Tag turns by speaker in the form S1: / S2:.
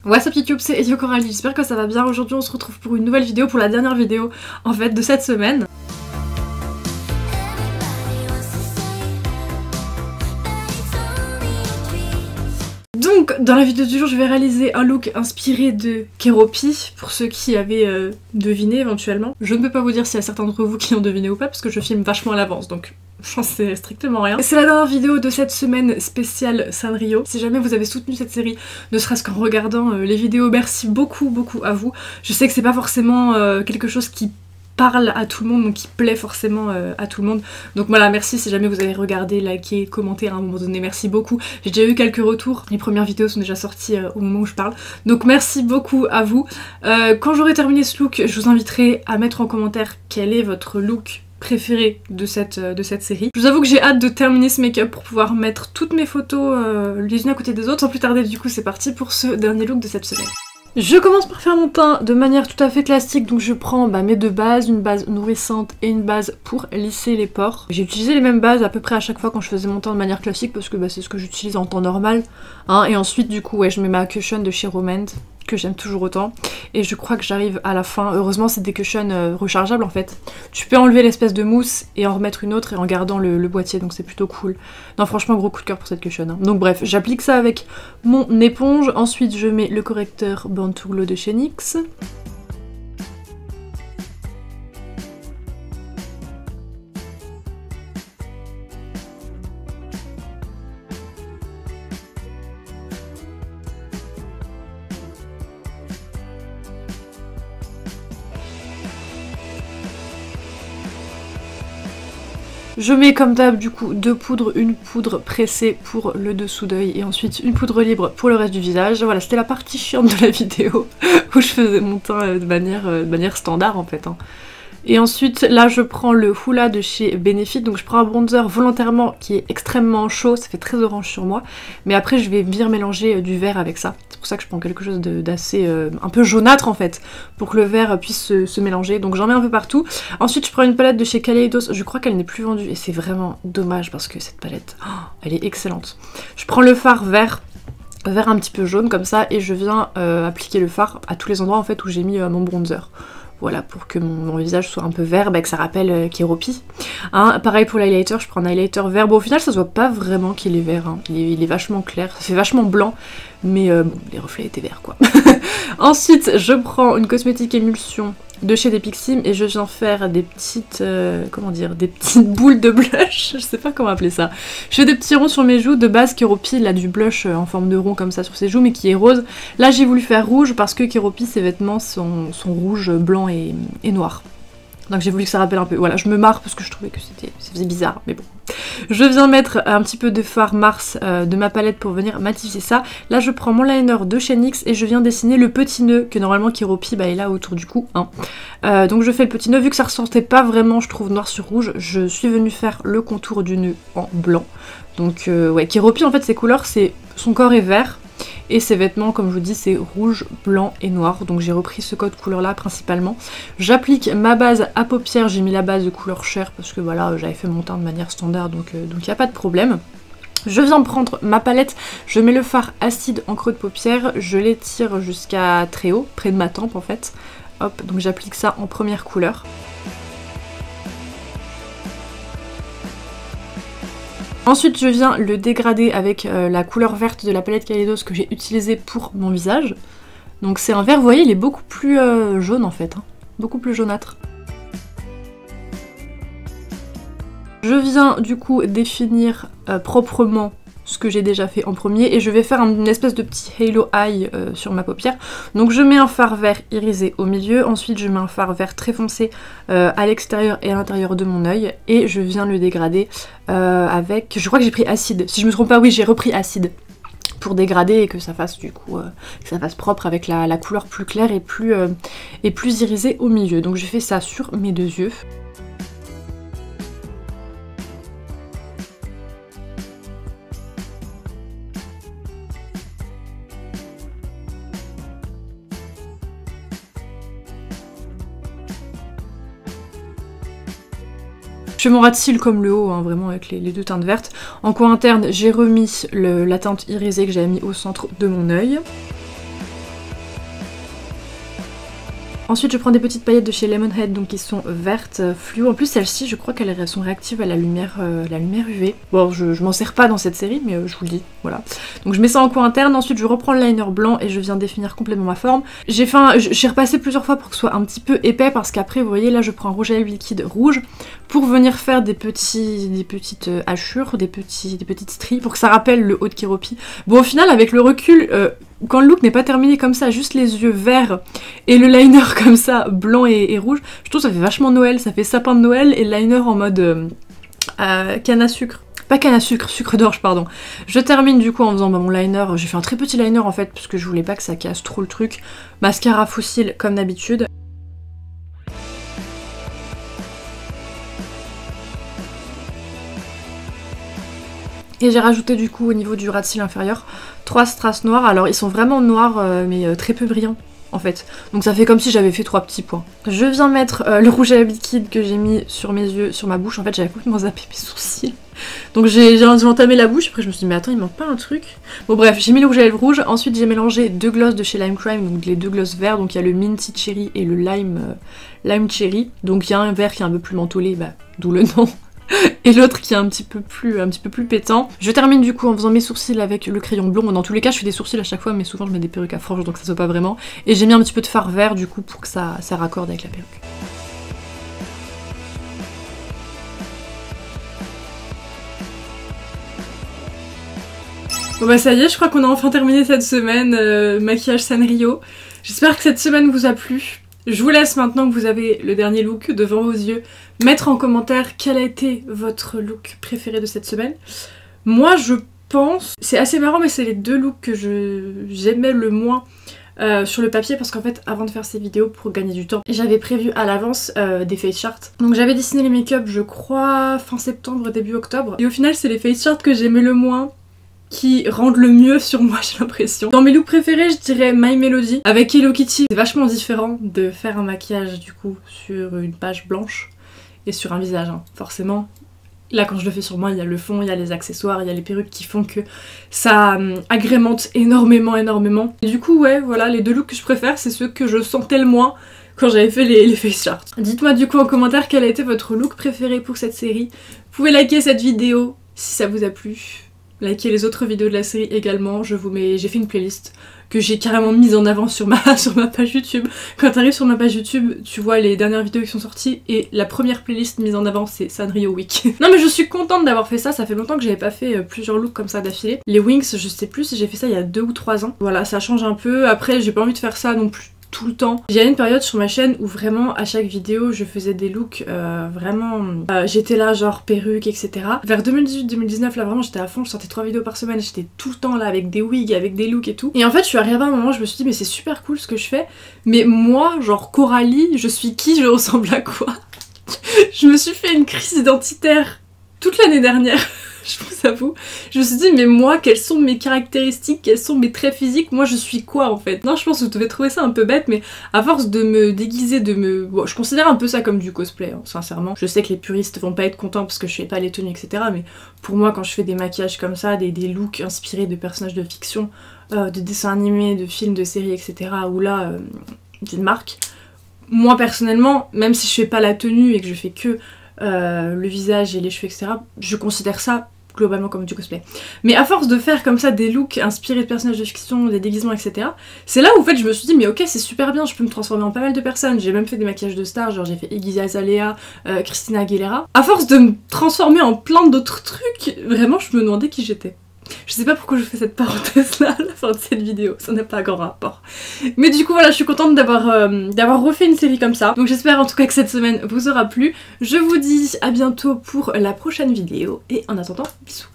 S1: What's up YouTube, c'est Elio Coralie, j'espère que ça va bien. Aujourd'hui on se retrouve pour une nouvelle vidéo, pour la dernière vidéo en fait de cette semaine. Donc dans la vidéo du jour je vais réaliser un look inspiré de Keroppi, pour ceux qui avaient deviné éventuellement. Je ne peux pas vous dire s'il y a certains d'entre vous qui ont deviné ou pas parce que je filme vachement à l'avance, donc j'en sais strictement rien. C'est la dernière vidéo de cette semaine spéciale Sanrio. Si jamais vous avez soutenu cette série, ne serait-ce qu'en regardant les vidéos, merci beaucoup à vous. Je sais que c'est pas forcément quelque chose qui parle à tout le monde, donc qui plaît forcément à tout le monde. Donc voilà, merci si jamais vous avez regardé, liké, commenté à un moment donné, merci beaucoup. J'ai déjà eu quelques retours, les premières vidéos sont déjà sorties au moment où je parle, donc merci beaucoup à vous. Quand j'aurai terminé ce look, je vous inviterai à mettre en commentaire quel est votre look préféré de cette série. Je vous avoue que j'ai hâte de terminer ce make-up pour pouvoir mettre toutes mes photos les unes à côté des autres. Sans plus tarder, du coup c'est parti pour ce dernier look de cette semaine. Je commence par faire mon teint de manière tout à fait classique, donc je prends mes deux bases, une base nourrissante et une base pour lisser les pores. J'ai utilisé les mêmes bases à peu près à chaque fois quand je faisais mon teint de manière classique parce que c'est ce que j'utilise en temps normal. Hein. Et ensuite du coup je mets ma cushion de chez Romand, que j'aime toujours autant, et je crois que j'arrive à la fin. Heureusement c'est des cushions rechargeables en fait. Tu peux enlever l'espèce de mousse et en remettre une autre et en gardant le boîtier, donc c'est plutôt cool. Non franchement gros coup de cœur pour cette cushion. Hein. Donc bref, j'applique ça avec mon éponge, ensuite je mets le correcteur Born to Glow de chez NYX. Je mets comme d'hab du coup deux poudres, une poudre pressée pour le dessous d'œil et ensuite une poudre libre pour le reste du visage. Voilà, c'était la partie chiante de la vidéo où je faisais mon teint de manière standard en fait. Hein. Et ensuite là je prends le Hoola de chez Benefit, donc je prends un bronzer volontairement qui est extrêmement chaud, ça fait très orange sur moi, mais après je vais bien mélanger du vert avec ça. C'est pour ça que je prends quelque chose d'assez un peu jaunâtre en fait, pour que le vert puisse se mélanger, donc j'en mets un peu partout. Ensuite je prends une palette de chez Kaleidos, je crois qu'elle n'est plus vendue et c'est vraiment dommage parce que cette palette, elle est excellente. Je prends le fard vert un petit peu jaune comme ça et je viens appliquer le fard à tous les endroits en fait où j'ai mis mon bronzer. Voilà, pour que mon visage soit un peu vert, que ça rappelle Keroppi. Hein, pareil pour l'highlighter, je prends un highlighter vert. Bon, au final, ça se voit pas vraiment qu'il est vert. Hein. Il est vachement clair, ça fait vachement blanc, mais bon, les reflets étaient verts, quoi. Ensuite, je prends une cosmétique émulsion de chez Depixim et je viens faire des petites, comment dire, des petites boules de blush, je sais pas comment appeler ça. Je fais des petits ronds sur mes joues, de base Keroppi il a du blush en forme de rond comme ça sur ses joues mais qui est rose. Là j'ai voulu faire rouge parce que Keroppi ses vêtements sont rouge, blanc et noir. Donc j'ai voulu que ça rappelle un peu, voilà, je me marre parce que je trouvais que ça faisait bizarre, mais bon. Je viens mettre un petit peu de fard Mars de ma palette pour venir matifier ça. Là je prends mon liner de chez NYX et je viens dessiner le petit nœud que normalement Keroppi est là autour du cou. Hein. Donc je fais le petit nœud, vu que ça ressortait pas vraiment je trouve noir sur rouge, je suis venue faire le contour du nœud en blanc. Donc ouais, Keroppi en fait ses couleurs, c'est son corps est vert. Et ses vêtements, comme je vous dis, c'est rouge, blanc et noir. Donc j'ai repris ce code couleur là principalement. J'applique ma base à paupières, j'ai mis la base de couleur chair parce que voilà, j'avais fait mon teint de manière standard, donc il n'y a pas de problème. Je viens prendre ma palette, je mets le fard acide en creux de paupière, je l'étire jusqu'à très haut, près de ma tempe en fait. Hop, donc j'applique ça en première couleur. Ensuite je viens le dégrader avec la couleur verte de la palette Kaleidos que j'ai utilisée pour mon visage. Donc c'est un vert, vous voyez, il est beaucoup plus jaune en fait, hein, beaucoup plus jaunâtre. Je viens du coup définir proprement ce que j'ai déjà fait en premier et je vais faire une espèce de petit halo eye sur ma paupière. Donc je mets un fard vert irisé au milieu, ensuite je mets un fard vert très foncé à l'extérieur et à l'intérieur de mon œil et je viens le dégrader avec, je crois que j'ai pris acide, si je me trompe pas, oui j'ai repris acide pour dégrader et que ça fasse du coup que ça fasse propre avec la couleur plus claire et plus irisée au milieu. Donc je fais ça sur mes deux yeux. Je fais mon ras de cils comme le haut, hein, vraiment avec les deux teintes vertes. En coin interne, j'ai remis la teinte irisée que j'avais mis au centre de mon œil. Ensuite je prends des petites paillettes de chez Lemonhead, donc qui sont vertes, fluo. En plus celles-ci je crois qu'elles sont réactives à la lumière UV. Bon je m'en sers pas dans cette série mais je vous le dis, voilà. Donc je mets ça en coin interne, ensuite je reprends le liner blanc et je viens définir complètement ma forme. J'ai repassé plusieurs fois pour que ce soit un petit peu épais parce qu'après vous voyez là je prends un rouge à lèvres liquide rouge pour venir faire des petites hachures, des petites stries pour que ça rappelle le haut de Keroppi. Bon au final avec le recul, quand le look n'est pas terminé comme ça, juste les yeux verts et le liner comme ça, blanc et rouge, je trouve que ça fait vachement Noël, ça fait sapin de Noël et le liner en mode canne à sucre. Pas canne à sucre, sucre d'orge pardon. Je termine du coup en faisant mon liner, j'ai fait un très petit liner en fait parce que je voulais pas que ça casse trop le truc. Mascara fossile comme d'habitude. Et j'ai rajouté du coup au niveau du ras de cils inférieur 3 strass noirs. Alors ils sont vraiment noirs mais très peu brillants en fait. Donc ça fait comme si j'avais fait 3 petits points. Je viens mettre le rouge à lèvres liquide que j'ai mis sur mes yeux, sur ma bouche. En fait j'avais complètement zappé mes sourcils. Donc j'ai entamé la bouche, après je me suis dit mais attends il manque pas un truc. Bon bref, j'ai mis le rouge à lèvres rouge, ensuite j'ai mélangé 2 glosses de chez Lime Crime, donc les 2 glosses verts, donc il y a le Minty Cherry et le Lime Cherry. Donc il y a un vert qui est un peu plus mentholé, bah, d'où le nom. Et l'autre qui est un petit peu plus pétant. Je termine du coup en faisant mes sourcils avec le crayon blond. Dans tous les cas je fais des sourcils à chaque fois mais souvent je mets des perruques à franges donc ça se voit pas vraiment. Et j'ai mis un petit peu de fard vert du coup pour que ça raccorde avec la perruque. Bon bah ça y est, je crois qu'on a enfin terminé cette semaine maquillage Sanrio. J'espère que cette semaine vous a plu. Je vous laisse maintenant que vous avez le dernier look devant vos yeux mettre en commentaire quel a été votre look préféré de cette semaine. Moi je pense, c'est assez marrant mais c'est les 2 looks que j'aimais le moins sur le papier parce qu'en fait avant de faire ces vidéos pour gagner du temps j'avais prévu à l'avance des face charts. Donc j'avais dessiné les make-up je crois fin septembre début octobre et au final c'est les face charts que j'aimais le moins qui rendent le mieux sur moi j'ai l'impression. Dans mes looks préférés je dirais My Melody avec Hello Kitty. C'est vachement différent de faire un maquillage du coup sur une page blanche et sur un visage hein. Forcément là quand je le fais sur moi il y a le fond, il y a les accessoires, il y a les perruques qui font que ça agrémente énormément. Et du coup ouais voilà les 2 looks que je préfère c'est ceux que je sentais le moins quand j'avais fait les face charts. Dites-moi du coup en commentaire quel a été votre look préféré pour cette série. Vous pouvez liker cette vidéo si ça vous a plu. Likez les autres vidéos de la série également, j'ai fait une playlist que j'ai carrément mise en avant sur ma page YouTube. Quand t'arrives sur ma page YouTube, tu vois les dernières vidéos qui sont sorties et la première playlist mise en avant c'est Sanrio Week. Non mais je suis contente d'avoir fait ça, ça fait longtemps que j'avais pas fait plusieurs looks comme ça d'affilée. Les Wings, je sais plus si j'ai fait ça il y a 2 ou 3 ans. Voilà, ça change un peu, après j'ai pas envie de faire ça non plus tout le temps. J'ai une période sur ma chaîne où vraiment à chaque vidéo je faisais des looks j'étais là genre perruque etc. Vers 2018-2019 là vraiment j'étais à fond, je sortais 3 vidéos par semaine, j'étais tout le temps là avec des wigs, avec des looks et tout. Et en fait je suis arrivée à un moment je me suis dit mais c'est super cool ce que je fais mais moi genre Coralie je suis qui, je ressemble à quoi? Je me suis fait une crise identitaire toute l'année dernière. Je vous avoue, je me suis dit mais moi quelles sont mes caractéristiques, quels sont mes traits physiques, moi je suis quoi en fait? Non je pense que vous devez trouver ça un peu bête mais à force de me déguiser, bon, je considère un peu ça comme du cosplay hein, sincèrement. Je sais que les puristes vont pas être contents parce que je fais pas les tenues etc mais pour moi quand je fais des maquillages comme ça, des looks inspirés de personnages de fiction, de dessins animés, de films, de séries etc ou là d'une marque, moi personnellement même si je fais pas la tenue et que je fais que le visage et les cheveux etc, je considère ça globalement comme du cosplay. Mais à force de faire comme ça des looks inspirés de personnages de fiction, des déguisements etc, c'est là où en fait je me suis dit mais ok c'est super bien, je peux me transformer en pas mal de personnes. J'ai même fait des maquillages de stars, genre j'ai fait Iggy Azalea, Christina Aguilera. À force de me transformer en plein d'autres trucs, vraiment je me demandais qui j'étais. Je sais pas pourquoi je fais cette parenthèse là à la fin de cette vidéo, ça n'a pas grand rapport. Mais du coup voilà, je suis contente d'avoir refait une série comme ça. Donc j'espère en tout cas que cette semaine vous aura plu. Je vous dis à bientôt pour la prochaine vidéo et en attendant, bisous.